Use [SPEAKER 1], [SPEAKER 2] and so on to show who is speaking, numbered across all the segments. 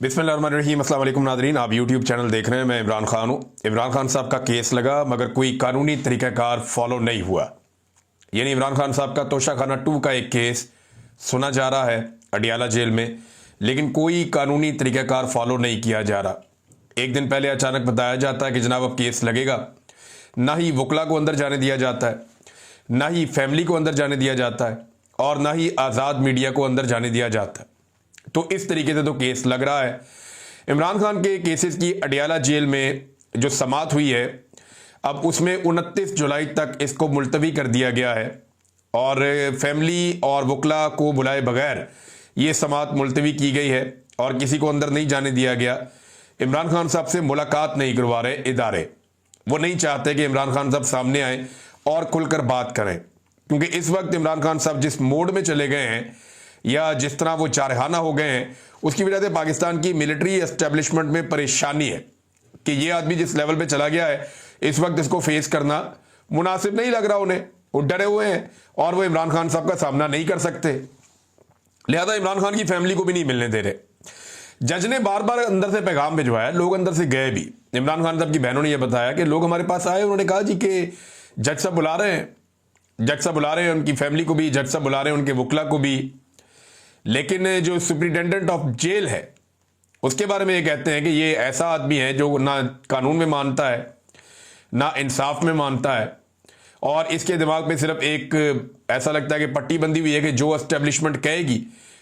[SPEAKER 1] बिस्मिल्लाहिर्रहमानिर्रहीम। अस्सलाम वालेकुम नादरीन, आप यूट्यूब चैनल देख रहे हैं। मैं इमरान खान हूँ। इमरान खान साहब का केस लगा मगर कोई कानूनी तरीक़ाकार फॉलो नहीं हुआ। यानी इमरान खान साहब का तोशाखाना 2 का एक केस सुना जा रहा है अडियाला जेल में, लेकिन कोई कानूनी तरीक़ाकार फॉलो नहीं किया जा रहा। एक दिन पहले अचानक बताया जाता है कि जनाब अब केस लगेगा, ना ही वकला को अंदर जाने दिया जाता है, ना ही फैमिली को अंदर जाने दिया जाता है, और ना ही आज़ाद मीडिया को अंदर जाने दिया जाता है। तो इस तरीके से तो केस लग रहा है। इमरान खान के केसेस की अडियाला जेल में जो समाअत हुई है, अब उसमें 29 जुलाई तक इसको मुलतवी कर दिया गया है और फैमिली और वकला को बुलाए बगैर ये समाअत मुलतवी की गई है और किसी को अंदर नहीं जाने दिया गया। इमरान खान साहब से मुलाकात नहीं करवा रहे इदारे। वो नहीं चाहते कि इमरान खान साहब सामने आए और खुलकर बात करें, क्योंकि इस वक्त इमरान खान साहब जिस मोड में चले गए हैं या जिस तरह वो चारहाना हो गए हैं, उसकी वजह से पाकिस्तान की मिलिट्री एस्टेब्लिशमेंट में परेशानी है कि ये आदमी जिस लेवल पे चला गया है, इस वक्त इसको फेस करना मुनासिब नहीं लग रहा उन्हें। वो डरे हुए हैं और वो इमरान खान साहब का सामना नहीं कर सकते, लिहाजा इमरान खान की फैमिली को भी नहीं मिलने दे रहे। जज ने बार बार अंदर से पैगाम भिजवाया, लोग अंदर से गए भी। इमरान खान साहब की बहनों ने यह बताया कि लोग हमारे पास आए, उन्होंने कहा जी कि जज साहब बुला रहे हैं, जज साहब बुला रहे हैं, उनकी फैमिली को भी जज साहब बुला रहे हैं, उनके वकला को भी। लेकिन जो सुप्रिटेंडेंट ऑफ जेल है उसके बारे में ये कहते हैं कि ये ऐसा आदमी है जो ना कानून में मानता है ना इंसाफ में मानता है, और इसके दिमाग में सिर्फ एक ऐसा लगता है कि पट्टी बंदी हुई है कि जो एस्टेब्लिशमेंट कहेगी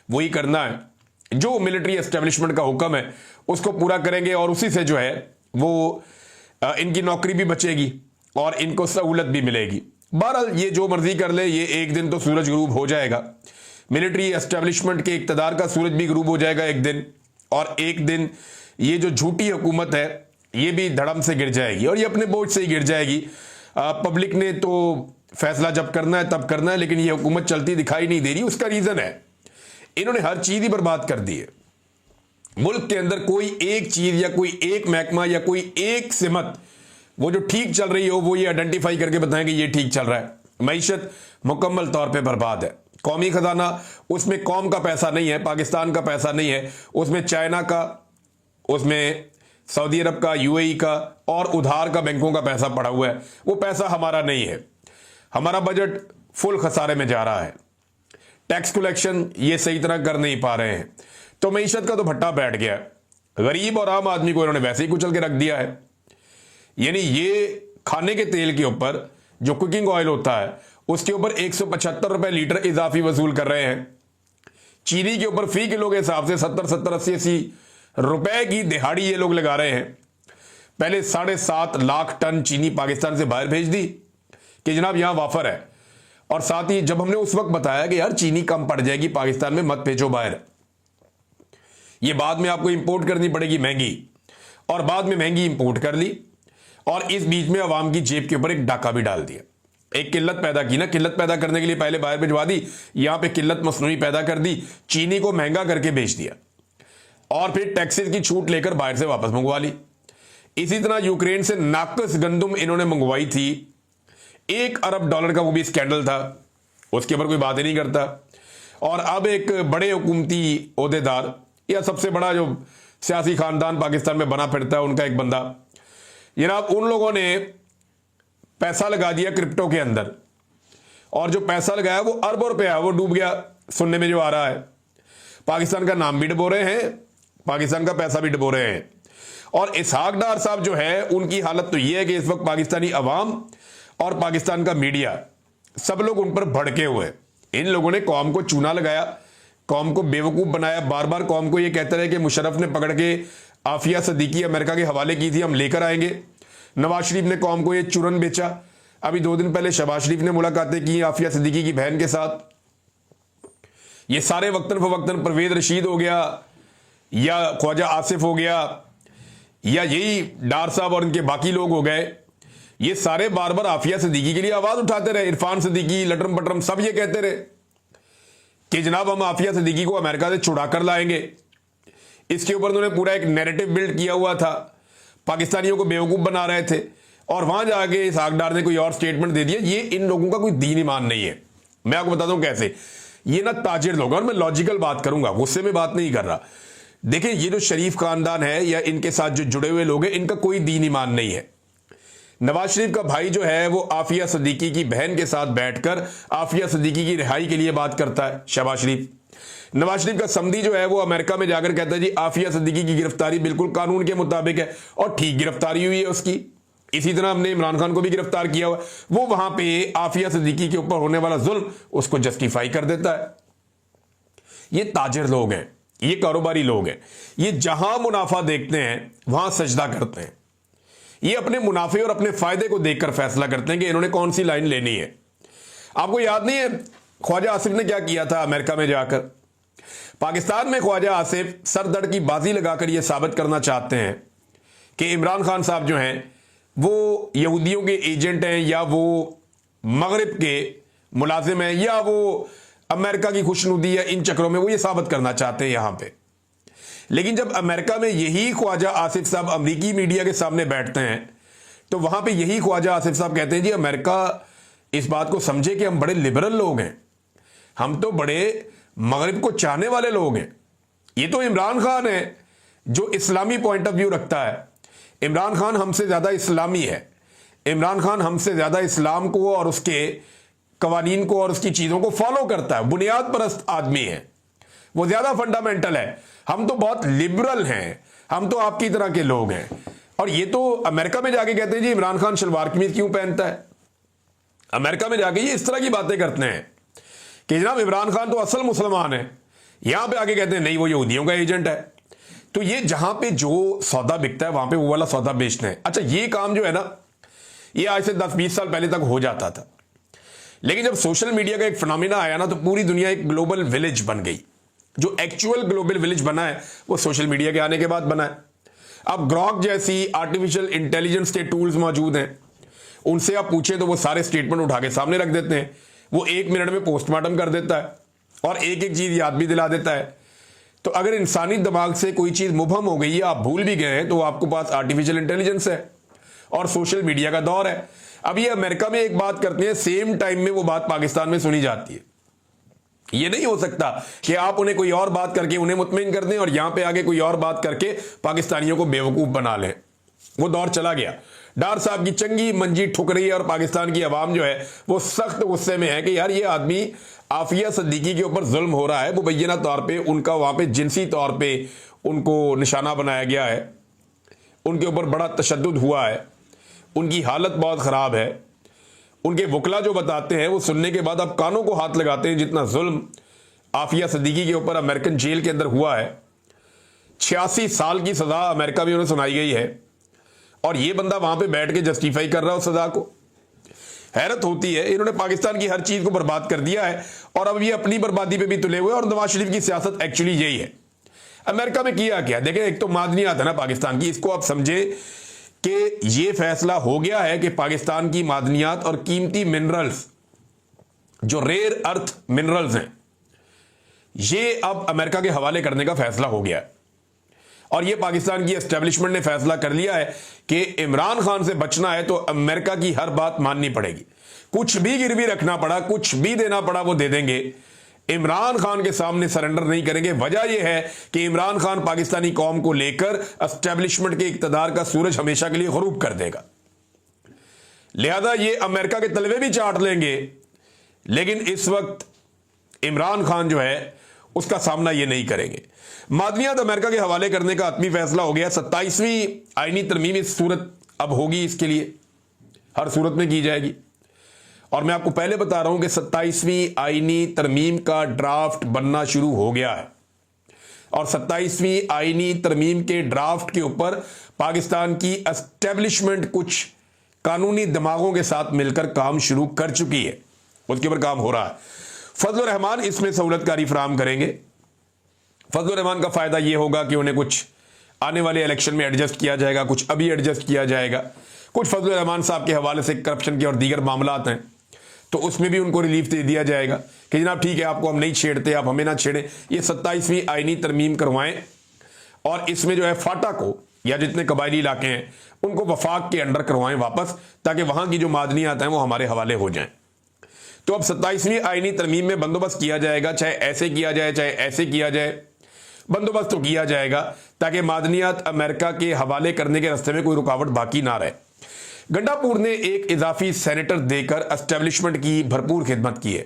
[SPEAKER 1] वही करना है, जो मिलिट्री एस्टेब्लिशमेंट का हुक्म है उसको पूरा करेंगे और उसी से जो है वो इनकी नौकरी भी बचेगी और इनको सहूलत भी मिलेगी। बहरहाल ये जो मर्जी कर ले, ये एक दिन तो सूरज गुरूब हो जाएगा। मिलिट्री एस्टेब्लिशमेंट के इक़्तिदार का सूरज भी गुरूब हो जाएगा एक दिन, और एक दिन ये जो झूठी हुकूमत है ये भी धड़म से गिर जाएगी और ये अपने बोझ से ही गिर जाएगी। पब्लिक ने तो फैसला जब करना है तब करना है, लेकिन ये हुकूमत चलती दिखाई नहीं दे रही। उसका रीज़न है इन्होंने हर चीज़ ही बर्बाद कर दी है। मुल्क के अंदर कोई एक चीज़ या कोई एक महकमा या कोई एक सिमत वो जो ठीक चल रही हो वो ये आइडेंटिफाई करके बताएं कि ये ठीक चल रहा है। मईशत मुकम्मल तौर पे बर्बाद है। कौमी खजाना, उसमें कौम का पैसा नहीं है, पाकिस्तान का पैसा नहीं है, उसमें चाइना का, उसमें सऊदी अरब का, यूएई का और उधार का बैंकों का पैसा पड़ा हुआ है। वो पैसा हमारा नहीं है। हमारा बजट फुल खसारे में जा रहा है। टैक्स कलेक्शन ये सही तरह कर नहीं पा रहे हैं, तो मईशत का तो भट्टा बैठ गया है। गरीब और आम आदमी को इन्होंने वैसे ही कुचल के रख दिया है। यानी ये खाने के तेल के ऊपर जो कुकिंग ऑयल होता है उसके ऊपर 175 रुपए लीटर इजाफी वसूल कर रहे हैं। चीनी के ऊपर फी किलो के हिसाब से 70, 80 रुपए की दिहाड़ी ये लोग लगा रहे हैं। पहले 7.5 लाख टन चीनी पाकिस्तान से बाहर भेज दी कि जनाब यहां वाफर है, और साथ ही जब हमने उस वक्त बताया कि यार चीनी कम पड़ जाएगी पाकिस्तान में, मत भेजो बाहर, ये बाद में आपको इंपोर्ट करनी पड़ेगी महंगी, और बाद में महंगी इंपोर्ट कर ली और इस बीच में अवाम की जेब के ऊपर एक डाका भी डाल दिया। एक किल्लत पैदा की ना, किल्लत पैदा करने के लिए पहले बाहर भिजवा दी, यहां पे किल्लत मसनूई पैदा कर दी, चीनी को महंगा करके बेच दिया और फिर टैक्सेस की छूट लेकर बाहर से वापस मंगवा ली। इसी तरह यूक्रेन से नाकस गंदुम इन्होंने मंगवाई थी, $1 अरब का, वो भी स्कैंडल था, उसके ऊपर कोई बात ही नहीं करता। और अब एक बड़े हुकूमती ओहदेदार या सबसे बड़ा जो सियासी खानदान पाकिस्तान में बना फिरता है उनका एक बंदा, जनाब उन लोगों ने पैसा लगा दिया क्रिप्टो के अंदर, और जो पैसा लगाया वो अरबों रुपया वो डूब गया। सुनने में जो आ रहा है, पाकिस्तान का नाम भी डुबो रहे हैं, पाकिस्तान का पैसा भी डुबो रहे हैं। और इसहाक डार साहब जो है उनकी हालत तो ये है कि इस वक्त पाकिस्तानी अवाम और पाकिस्तान का मीडिया सब लोग उन पर भड़के हुए। इन लोगों ने कौम को चूना लगाया, कौम को बेवकूफ बनाया, बार बार कौम को यह कहते रहे कि मुशर्रफ ने पकड़ के आफिया सदीकी अमेरिका के हवाले की थी, हम लेकर आएंगे। नवाज शरीफ ने कौम को ये चुरन बेचा। अभी 2 दिन पहले शहबाज शरीफ ने मुलाकातें की आफिया सिद्दीकी की बहन के साथ। ये सारे वक्तन फवक्तन परवेज रशीद हो गया या ख्वाजा आसिफ हो गया या यही डार साहब और इनके बाकी लोग हो गए, ये सारे बार बार आफिया सिद्दीकी के लिए आवाज उठाते रहे। इरफान सिद्दीकी, लटरम पटरम सब ये कहते रहे कि जनाब हम आफिया सिद्दीकी को अमेरिका से छुड़ा कर लाएंगे। इसके ऊपर उन्होंने पूरा एक नैरेटिव बिल्ड किया हुआ था, पाकिस्तानियों को बेवकूफ बना रहे थे, और वहां जाके इसहाक डार ने कोई और स्टेटमेंट दे दिया। ये इन लोगों का कोई दीन ईमान नहीं है। मैं आपको बताता हूं कैसे। ये ना ताजिर लोग, और मैं लॉजिकल बात करूंगा, गुस्से में बात नहीं कर रहा। देखिए, ये जो शरीफ खानदान है या इनके साथ जो जुड़े हुए लोग हैं, इनका कोई दीन ईमान नहीं है। नवाज शरीफ का भाई जो है वो आफिया सिद्दीकी की बहन के साथ बैठकर आफिया सिद्दीकी की रिहाई के लिए बात करता है। शहबाज शरीफ, नवाज शरीफ का समधी जो है वो अमेरिका में जाकर कहता है जी आफिया सिद्दीकी की गिरफ्तारी बिल्कुल कानून के मुताबिक है, और ठीक गिरफ्तारी हुई है उसकी। इसी तरह हमने इमरान खान को भी गिरफ्तार किया हुआ, वो वहां पे आफिया सिद्दीकी के ऊपर होने वाला जुल्म उसको जस्टिफाई कर देता है। ये ताजिर लोग हैं, ये कारोबारी लोग हैं, ये जहां मुनाफा देखते हैं वहां सजदा करते हैं। ये अपने मुनाफे और अपने फायदे को देखकर फैसला करते हैं कि इन्होंने कौन सी लाइन लेनी है। आपको याद नहीं है ख्वाजा आसिफ ने क्या किया था अमेरिका में जाकर? पाकिस्तान में ख्वाजा आसिफ सरदर्द की बाजी लगाकर यह साबित करना चाहते हैं कि इमरान खान साहब जो हैं वो यहूदियों के एजेंट हैं, या वो मगरिब के मुलाजिम हैं, या वो अमेरिका की खुशनुदी है। इन चक्रों में वो ये साबित करना चाहते हैं यहां पे। लेकिन जब अमेरिका में यही ख्वाजा आसिफ साहब अमेरिकी मीडिया के सामने बैठते हैं तो वहां पे यही ख्वाजा आसिफ साहब कहते हैं जी अमेरिका इस बात को समझे कि हम बड़े लिबरल लोग हैं, हम तो बड़े मगरिब को चाहने वाले लोग हैं। ये तो इमरान खान है जो इस्लामी पॉइंट ऑफ व्यू रखता है। इमरान खान हमसे ज्यादा इस्लामी है। इमरान खान हमसे ज्यादा इस्लाम को और उसके कवानीन को और उसकी चीजों को फॉलो करता है। बुनियाद परस्त आदमी है, वो ज्यादा फंडामेंटल है। हम तो बहुत लिबरल हैं, हम तो आपकी तरह के लोग हैं। और ये तो अमेरिका में जाके कहते हैं जी इमरान खान शलवार कमीज क्यों पहनता है। अमेरिका में जाके ये इस तरह की बातें करते हैं कि जनाब इमरान खान तो असल मुसलमान है। यहां पे आके कहते हैं नहीं वो यहूदियों का एजेंट है। तो ये जहां पे जो सौदा बिकता है वहां पे वो वाला सौदा बेचना है। अच्छा, ये काम जो है ना ये आज से 10-20 साल पहले तक हो जाता था, लेकिन जब सोशल मीडिया का एक फिनोमिना आया ना तो पूरी दुनिया एक ग्लोबल विलेज बन गई। जो एक्चुअल ग्लोबल विलेज बना है वो सोशल मीडिया के आने के बाद बना है। अब ग्रॉक जैसी आर्टिफिशियल इंटेलिजेंस के टूल्स मौजूद हैं, उनसे आप पूछें तो वो सारे स्टेटमेंट उठा के सामने रख देते हैं। वो 1 मिनट में पोस्टमार्टम कर देता है और एक एक चीज याद भी दिला देता है। तो अगर इंसानी दिमाग से कोई चीज मुबहम हो गई है, आप भूल भी गए हैं, तो आपके पास आर्टिफिशियल इंटेलिजेंस है और सोशल मीडिया का दौर है। अब ये अमेरिका में एक बात करते हैं, सेम टाइम में वो बात पाकिस्तान में सुनी जाती है। ये नहीं हो सकता कि आप उन्हें कोई और बात करके उन्हें मुतमिन कर दें और यहां पे आगे कोई और बात करके पाकिस्तानियों को बेवकूफ बना लें। वो दौर चला गया। डार साहब की चंगी मंजी ठुक रही है और पाकिस्तान की आवाम जो है वो सख्त गुस्से में है कि यार ये आदमी आफिया सिद्दीकी के ऊपर जुल्म हो रहा है। मुबैना तौर पे उनका वहां पे जिनसी तौर पे उनको निशाना बनाया गया है, उनके ऊपर बड़ा तशद्दुद हुआ है, उनकी हालत बहुत खराब है। उनके वकला जो बताते हैं वो सुनने के बाद आप कानों को हाथ लगाते हैं जितना जुल्म आफिया सिद्दीकी के ऊपर अमेरिकन जेल के अंदर हुआ है। 86 साल की सजा अमेरिका में उन्हें सुनाई गई है और ये बंदा वहां पे बैठ के जस्टिफाई कर रहा है उस सजा को। हैरत होती है, इन्होंने पाकिस्तान की हर चीज को बर्बाद कर दिया है और अब ये अपनी बर्बादी पे भी तुले हुए। और नवाज शरीफ की सियासत एक्चुअली यही है। अमेरिका में किया क्या देखें, एक तो मादनियात है ना पाकिस्तान की, इसको आप समझे कि ये फैसला हो गया है कि पाकिस्तान की मादनियात और कीमती मिनरल्स जो रेयर अर्थ मिनरल्स हैं ये अब अमेरिका के हवाले करने का फैसला हो गया है। और ये पाकिस्तान की एस्टेब्लिशमेंट ने फैसला कर लिया है कि इमरान खान से बचना है तो अमेरिका की हर बात माननी पड़ेगी। कुछ भी गिरवी रखना पड़ा, कुछ भी देना पड़ा, वो दे देंगे। इमरान खान के सामने सरेंडर नहीं करेंगे। वजह यह है कि इमरान खान पाकिस्तानी कौम को लेकर एस्टेब्लिशमेंट के इक्तदार का सूरज हमेशा के लिए गरूब कर देगा। लिहाजा ये अमेरिका के तलवे भी चाट लेंगे, लेकिन इस वक्त इमरान खान जो है उसका सामना ये नहीं करेंगे। मादनियात अमेरिका के हवाले करने का आत्मी फैसला हो गया। 27वीं आईनी तरमीम इस सूरत अब होगी, इसके लिए हर सूरत में की जाएगी। और मैं आपको पहले बता रहा हूं कि 27वीं आईनी तरमीम का ड्राफ्ट बनना शुरू हो गया है और 27वीं आईनी तरमीम के ड्राफ्ट के ऊपर पाकिस्तान की एस्टेब्लिशमेंट कुछ कानूनी दिमागों के साथ मिलकर काम शुरू कर चुकी है। उसके ऊपर काम हो रहा है। फजल रहमान इसमें सहूलतकारी फराहम करेंगे। फजल रहमान का फायदा यह होगा कि उन्हें कुछ आने वाले इलेक्शन में एडजस्ट किया जाएगा, कुछ अभी एडजस्ट किया जाएगा। कुछ फजल रहमान साहब के हवाले से करप्शन के और दीगर मामलात हैं तो उसमें भी उनको रिलीफ दे दिया जाएगा कि जनाब ठीक है, आपको हम नहीं छेड़ते, आप हमें ना छेड़ें। ये 27वीं आईनी तरमीम करवाएं और इसमें जो है फाटा को या जितने कबायली इलाके हैं उनको वफाक के अंडर करवाएं वापस, ताकि वहां की जो मादनियात हैं वो हमारे हवाले हो जाएं। तो अब 27वीं आईनी तरमीम में बंदोबस्त किया जाएगा, चाहे ऐसे किया जाए चाहे ऐसे किया जाए। बंदोबस्त तो किया जाएगा ताकि मादनियात अमेरिका के हवाले करने के रास्ते में कोई रुकावट बाकी ना रहे। गंडापुर ने एक इजाफी सेनेटर देकर एस्टेब्लिशमेंट की भरपूर खिदमत की है।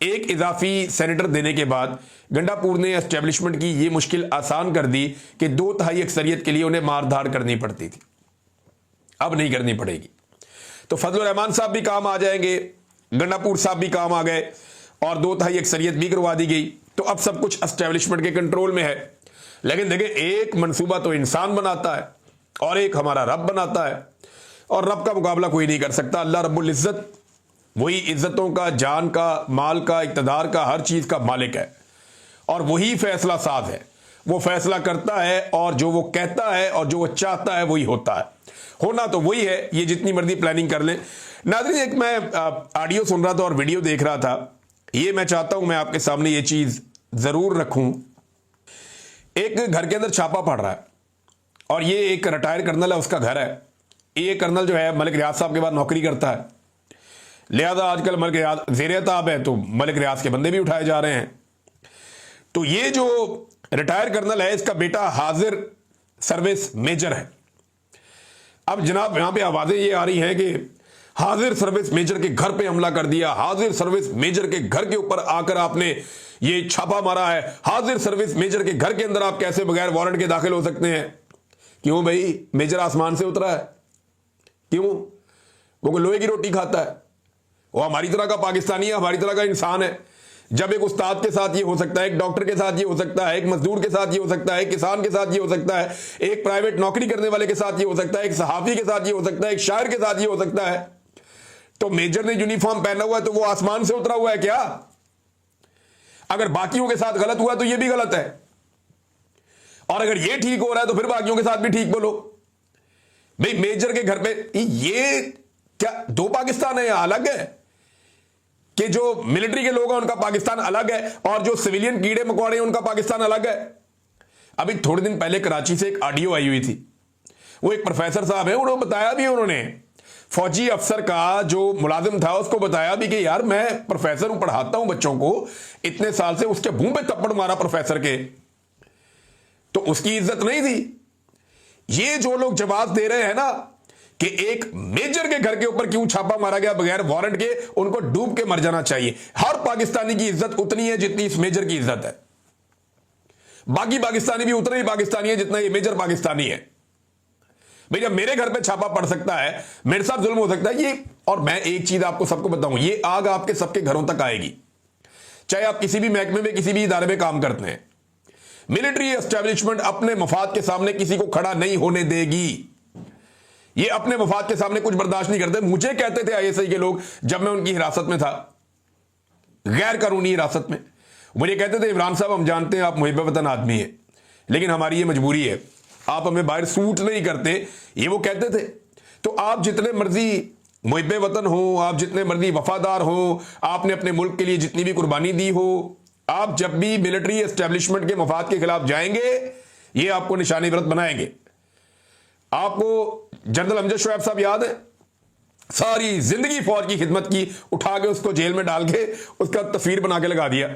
[SPEAKER 1] एक इजाफी सेनेटर देने के बाद गंडापुर ने एस्टेब्लिशमेंट की यह मुश्किल आसान कर दी कि 2/3 अक्सरियत के लिए उन्हें मारधाड़ करनी पड़ती थी, अब नहीं करनी पड़ेगी। तो फजलुर रहमान साहब भी काम आ जाएंगे, गंडापुर साहब भी काम आ गए और 2/3 अक्सरियत भी करवा दी गई। तो अब सब कुछ एस्टेब्लिशमेंट के कंट्रोल में है। लेकिन देखिए, एक मंसूबा तो इंसान बनाता है और एक हमारा रब बनाता है, और रब का मुकाबला कोई नहीं कर सकता। अल्लाह रब्बुल इज्जत वही इज्जतों का, जान का, माल का, इक़्तिदार का, हर चीज का मालिक है और वही फैसला साज है। वो फैसला करता है और जो वो कहता है और जो वो चाहता है वही होता है। होना तो वही है, ये जितनी मर्जी प्लानिंग कर लें। नाज़रीन, एक मैं ऑडियो सुन रहा था और वीडियो देख रहा था, ये मैं चाहता हूं मैं आपके सामने ये चीज जरूर रखूं। एक घर के अंदर छापा पड़ रहा है और ये एक रिटायर कर्नल है, उसका घर है। ये कर्नल जो है मलिक रियाज साहब के बाद नौकरी करता है, लिहाजा आजकल मलिक रियाज ज़ेर-ए-ताब है तो मलिक रियाज के बंदे भी उठाए जा रहे हैं। तो ये जो रिटायर कर्नल है, इसका बेटा हाजिर सर्विस मेजर है। अब जनाब यहां पे आवाजें ये आ रही हैं कि हाजिर सर्विस मेजर के घर पे हमला कर दिया, हाजिर सर्विस मेजर के घर के ऊपर आकर आपने ये छापा मारा है, हाजिर सर्विस मेजर के घर के अंदर आप कैसे बगैर वारंट के दाखिल हो सकते हैं। क्यों भाई, मेजर आसमान से उतरा है? क्यों? वो कोई लोहे की रोटी खाता है? वो हमारी तरह का पाकिस्तानी है, हमारी तरह का इंसान है। जब एक उस्ताद के साथ ये हो सकता है, एक डॉक्टर के साथ ये हो सकता है, एक मजदूर के साथ ये हो सकता है, एक किसान के साथ ये हो सकता है, एक प्राइवेट नौकरी करने वाले के साथ ये हो सकता है, एक सहाफी के साथ ये हो सकता है, एक शायर के साथ ये हो सकता है, तो मेजर ने यूनिफॉर्म पहना हुआ है तो वो आसमान से उतरा हुआ है क्या? अगर बाकियों के साथ गलत हुआ तो ये भी गलत है, और अगर ये ठीक हो रहा है तो फिर बाकियों के साथ भी ठीक बोलो। भाई मेजर के घर पे ये क्या दो पाकिस्तान है या अलग है? कि जो मिलिट्री के लोग हैं उनका पाकिस्तान अलग है और जो सिविलियन कीड़े मकोड़े हैं उनका पाकिस्तान अलग है। अभी थोड़े दिन पहले कराची से एक ऑडियो आई हुई थी, वो एक प्रोफेसर साहब है, उन्होंने बताया भी, उन्होंने फौजी अफसर का जो मुलाजिम था उसको बताया भी कि यार मैं प्रोफेसर हूं, पढ़ाता हूं बच्चों को इतने साल से, उसके मुंह पे थप्पड़ मारा प्रोफेसर के, तो उसकी इज्जत नहीं थी। ये जो लोग जवाब दे रहे हैं ना कि एक मेजर के घर के ऊपर क्यों छापा मारा गया बगैर वारंट के, उनको डूब के मर जाना चाहिए। हर पाकिस्तानी की इज्जत उतनी है जितनी इस मेजर की इज्जत है। बाकी पाकिस्तानी भी उतने ही पाकिस्तानी है जितना ये मेजर पाकिस्तानी है। भैया मेरे घर पे छापा पड़ सकता है, मेरे साथ जुल्म हो सकता है ये, और मैं एक चीज आपको सबको बताऊं, ये आग आपके सबके घरों तक आएगी, चाहे आप किसी भी महकमे में, किसी भी इदारे में काम करते हैं। मिलिट्री एस्टेब्लिशमेंट अपने मफाद के सामने किसी को खड़ा नहीं होने देगी। ये अपने मफाद के सामने कुछ बर्दाश्त नहीं करते। मुझे कहते थे आईएसआई के लोग, जब मैं उनकी हिरासत में था, गैर कानूनी हिरासत में, मुझे कहते थे इमरान साहब हम जानते हैं आप मुहिब वतन आदमी है, लेकिन हमारी ये मजबूरी है, आप हमें बाहर सूट नहीं करते, ये वो कहते थे। तो आप जितने मर्जी मुहिब वतन हो, आप जितने मर्जी वफादार हो, आपने अपने मुल्क के लिए जितनी भी कुर्बानी दी हो, आप जब भी मिलिट्री एस्टेब्लिशमेंट के मफाद के खिलाफ जाएंगे ये आपको निशानी इबरत बनाएंगे। आपको जनरल अमजद शोएब साहब याद है, सारी जिंदगी फौज की खिदमत की, उठा के उसको जेल में डाल के उसका तस्वीर बना के लगा दिया।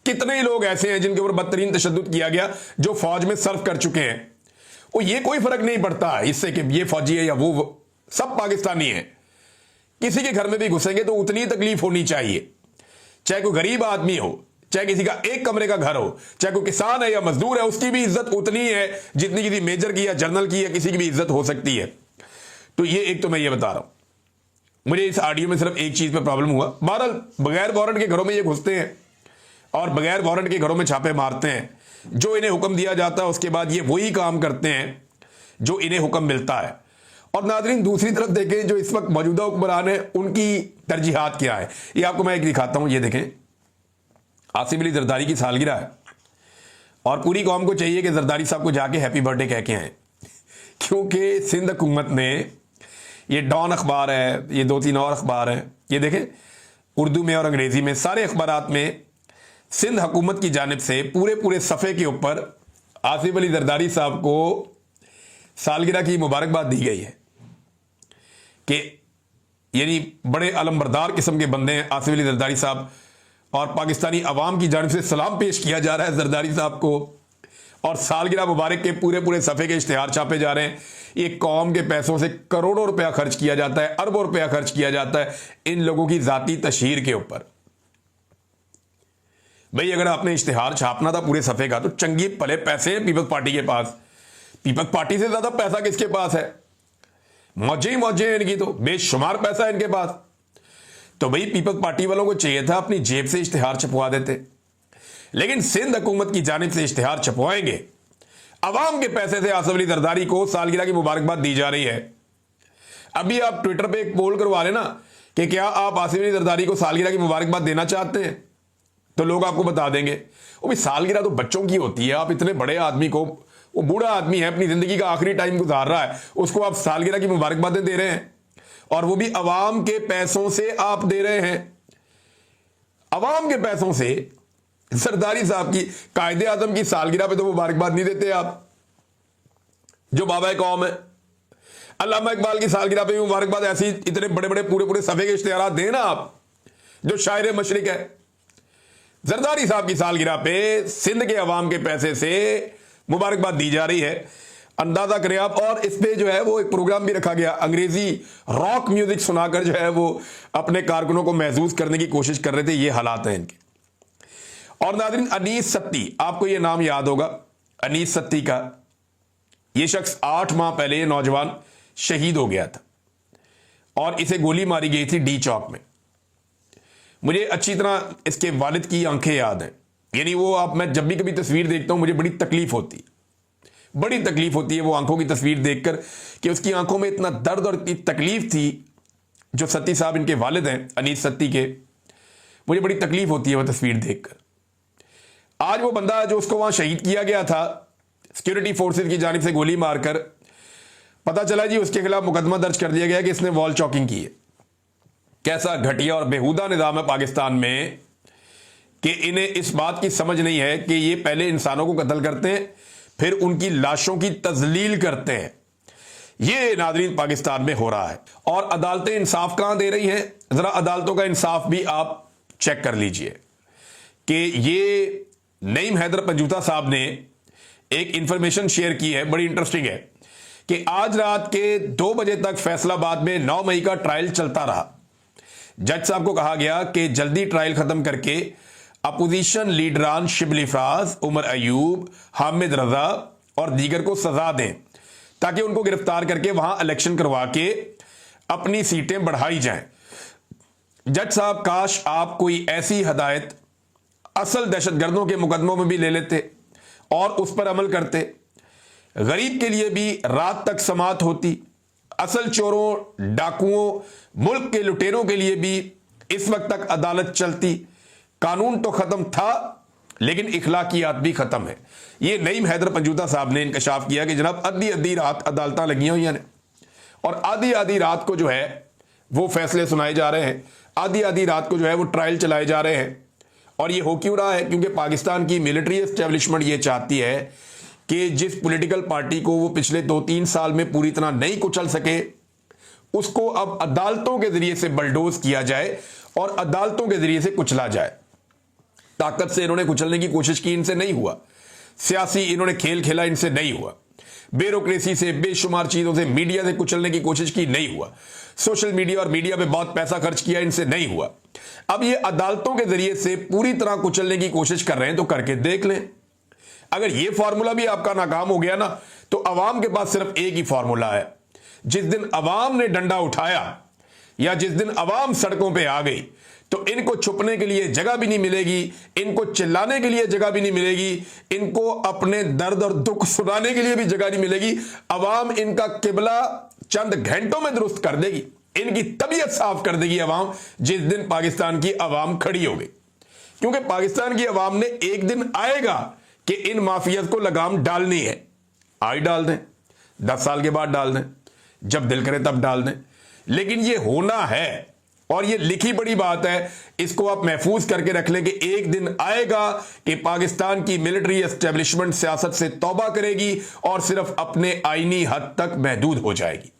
[SPEAKER 1] कितने ही लोग ऐसे हैं जिनके ऊपर बदतरीन तशद्दुद किया गया जो फौज में सर्व कर चुके हैं। वो ये कोई फर्क नहीं पड़ता इससे कि ये फौजी है या वो, सब पाकिस्तानी है। किसी के घर में भी घुसेंगे तो उतनी तकलीफ होनी चाहिए, चाहे कोई गरीब आदमी हो, चाहे किसी का एक कमरे का घर हो, चाहे कोई किसान है या मजदूर है, उसकी भी इज्जत उतनी है जितनी किसी मेजर की या जनरल की या किसी की भी इज्जत हो सकती है। तो ये एक तो मैं ये बता रहा हूं। मुझे इस ऑडियो में सिर्फ एक चीज पे प्रॉब्लम हुआ, बहरहाल बगैर वारंट के घरों में ये घुसते हैं और बगैर वारंट के घरों में छापे मारते हैं। जो इन्हें हुक्म दिया जाता है उसके बाद ये वही काम करते हैं जो इन्हें हुक्म मिलता है। और नाजरीन दूसरी तरफ देखें, जो इस वक्त मौजूदा हुक्मरान है उनकी तरजीहात क्या है, ये आपको मैं एक दिखाता हूं। ये देखें, आसिफ अली जरदारी की सालगिरह है और पूरी कौम को चाहिए कि जरदारी साहब को जाके हैप्पी बर्थडे कह के आए, क्योंकि सिंध हुकूमत ने, ये डॉन अखबार है, ये 2-3 और अखबार हैं, ये देखें उर्दू में और अंग्रेजी में सारे अखबारात में सिंध हुकूमत की जानिब से पूरे सफ़े के ऊपर आसिफ अली जरदारी साहब को सालगिरह की मुबारकबाद दी गई है कि यानी बड़े अलमबरदार किस्म के बंदे हैं आसिफ अली जरदारी साहब, और पाकिस्तानी अवाम की जानिब से सलाम पेश किया जा रहा है जरदारी साहब को, और सालगिरह मुबारक के पूरे पूरे सफ़े के इश्तिहार छापे जा रहे हैं। ये कौम के पैसों से करोड़ों रुपया खर्च किया जाता है, अरबों रुपया खर्च किया जाता है इन लोगों की जाती तशहीर के ऊपर। भाई अगर आपने इश्तिहार छापना था पूरे सफ़े का तो चंगी भले पैसे हैं पीपल्स पार्टी के पास। पीपल्स पार्टी से ज़्यादा पैसा किसके पास है? मौजे ही मौजे हैं इनकी, तो बेशुमार पैसा है इनके पास। तो भाई पीपल्स पार्टी वालों को चाहिए था अपनी जेब से इश्तिहार छपवा देते, लेकिन सिंध हुकूमत की जानिब से इश्तिहार छपवाएंगे। अवाम के पैसे से आसिफ अली जरदारी को सालगिरह की मुबारकबाद दी जा रही है। अभी आप ट्विटर पे एक पोल करवा लेना कि क्या आप आसिफ अली जरदारी को सालगिरह की मुबारकबाद देना चाहते हैं, तो लोग आपको बता देंगे वो भी सालगिरह तो बच्चों की होती है। आप इतने बड़े आदमी को, वो बूढ़ा आदमी है, अपनी जिंदगी का आखिरी टाइम गुजार रहा है, उसको आप सालगिरह की मुबारकबादें दे रहे हैं, और वो भी अवाम के पैसों से आप दे रहे हैं। अवाम के पैसों से जरदारी साहब की, कायदे आजम की सालगिरह पे तो मुबारकबाद नहीं देते आप, जो बाबा कौम है। अल्लामा इकबाल की सालगिरह पे मुबारकबाद ऐसी इतने बड़े बड़े पूरे पूरे सफ़े के इश्तिहारात देना आप, जो शायर मशरिक है। जरदारी साहब की सालगिरह पे सिंध के अवाम के पैसे से मुबारकबाद दी जा रही है, अंदाजा करें आप। और इस पे जो है वो एक प्रोग्राम भी रखा गया, अंग्रेजी रॉक म्यूजिक सुनाकर जो है वो अपने कारकुनों को महसूस करने की कोशिश कर रहे थे। ये हालात हैं इनके। और नाज़रीन, अनीस सत्ती, आपको ये नाम याद होगा अनीस सत्ती का। ये शख्स 8 माह पहले नौजवान शहीद हो गया था और इसे गोली मारी गई थी डी चौक में। मुझे अच्छी तरह इसके वालिद की आंखें याद हैं, यानी वो आप, मैं जब भी कभी तस्वीर देखता हूं मुझे बड़ी तकलीफ होती है वो आंखों की तस्वीर देखकर, कि उसकी आंखों में इतना दर्द और इतनी तकलीफ थी। जो सत्ती साहब इनके वालिद हैं, अनीस सत्ती के, मुझे बड़ी तकलीफ होती है वो तस्वीर देखकर। आज वो बंदा जो उसको वहां शहीद किया गया था सिक्योरिटी फोर्सेज की जानिब से गोली मारकर, पता चला जी उसके खिलाफ मुकदमा दर्ज कर दिया गया कि इसने वॉल चॉकिंग की है। कैसा घटिया और बेहुदा निजाम है पाकिस्तान में कि इन्हें इस बात की समझ नहीं है कि ये पहले इंसानों को कत्ल करते हैं, फिर उनकी लाशों की तजलील करते हैं। ये नाज़रीन पाकिस्तान में हो रहा है। और अदालतें इंसाफ कहां दे रही हैं? जरा अदालतों का इंसाफ भी आप चेक कर लीजिए कि ये नईम हैदर पंजूता साहब ने एक इंफॉर्मेशन शेयर की है, बड़ी इंटरेस्टिंग है, कि आज रात के 2 बजे तक फैसलाबाद में 9 मई का ट्रायल चलता रहा। जज साहब को कहा गया कि जल्दी ट्रायल खत्म करके अपोजिशन लीडरान शिबली फराज, उमर अयूब, हामिद रजा और दीगर को सजा दें, ताकि उनको गिरफ्तार करके वहां इलेक्शन करवा के अपनी सीटें बढ़ाई जाएं। जज साहब, काश आप कोई ऐसी हदायत असल दहशतगर्दों के मुकदमों में भी ले लेते और उस पर अमल करते। गरीब के लिए भी रात तक समाअत होती, असल चोरों, डाकुओं, मुल्क के लुटेरों के लिए भी इस वक्त तक अदालत चलती। कानून तो खत्म था लेकिन इखलाकियात भी खत्म है। ये नईम हैदर पंजूता साहब ने इंकशाफ किया कि जनाब आधी आधी रात अदालत लगी हुई हैं और आधी आधी रात को जो है वो फैसले सुनाए जा रहे हैं, आधी आधी रात को जो है वो ट्रायल चलाए जा रहे हैं। और ये हो क्यों रहा है? क्योंकि पाकिस्तान की मिलिट्री एस्टेब्लिशमेंट ये चाहती है कि जिस पॉलिटिकल पार्टी को वो पिछले 2-3 साल में पूरी तरह नहीं कुचल सके, उसको अब अदालतों के जरिए से बलडोज किया जाए और अदालतों के जरिए से कुचला जाए। ताकत से इन्होंने कुचलने की कोशिश की, इनसे नहीं हुआ। सियासी इन्होंने खेल खेला, इनसे नहीं हुआ। ब्यूरोक्रेसी से, बेशुमार चीजों से, मीडिया से कुचलने की कोशिश की, नहीं हुआ। सोशल मीडिया और मीडिया पे बहुत पैसा खर्च किया, इनसे नहीं हुआ। अब ये अदालतों के जरिए से पूरी तरह कुचलने की कोशिश कर रहे हैं, तो करके देख लें। अगर ये फॉर्मूला भी आपका नाकाम हो गया ना, तो अवाम के पास सिर्फ एक ही फॉर्मूला है। जिस दिन अवाम ने डंडा उठाया या जिस दिन अवाम सड़कों पे आ गई, तो इनको छुपने के लिए जगह भी नहीं मिलेगी, इनको चिल्लाने के लिए जगह भी नहीं मिलेगी, इनको अपने दर्द और दुख सुनाने के लिए भी जगह नहीं मिलेगी। अवाम इनका किबला चंद घंटों में दुरुस्त कर देगी, इनकी तबीयत साफ कर देगी अवाम, जिस दिन पाकिस्तान की अवाम खड़ी हो गई। क्योंकि पाकिस्तान की अवाम ने एक दिन आएगा कि इन माफियाज को लगाम डालनी है। आज डाल दें, 10 साल के बाद डाल दें, जब दिल करे तब डाल दें, लेकिन ये होना है। और ये लिखी बड़ी बात है, इसको आप महफूज करके रख लें कि एक दिन आएगा कि पाकिस्तान की मिलिट्री एस्टेब्लिशमेंट सियासत से तौबा करेगी और सिर्फ अपने आईनी हद तक महदूद हो जाएगी।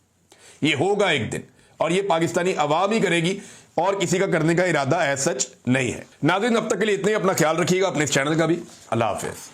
[SPEAKER 1] ये होगा एक दिन, और ये पाकिस्तानी अवाम ही करेगी। और किसी का करने का इरादा एज सच नहीं है। नाज़रीन, अब तक के लिए इतने ही। अपना ख्याल रखिएगा, अपने इस चैनल का भी। अल्लाह हाफिज।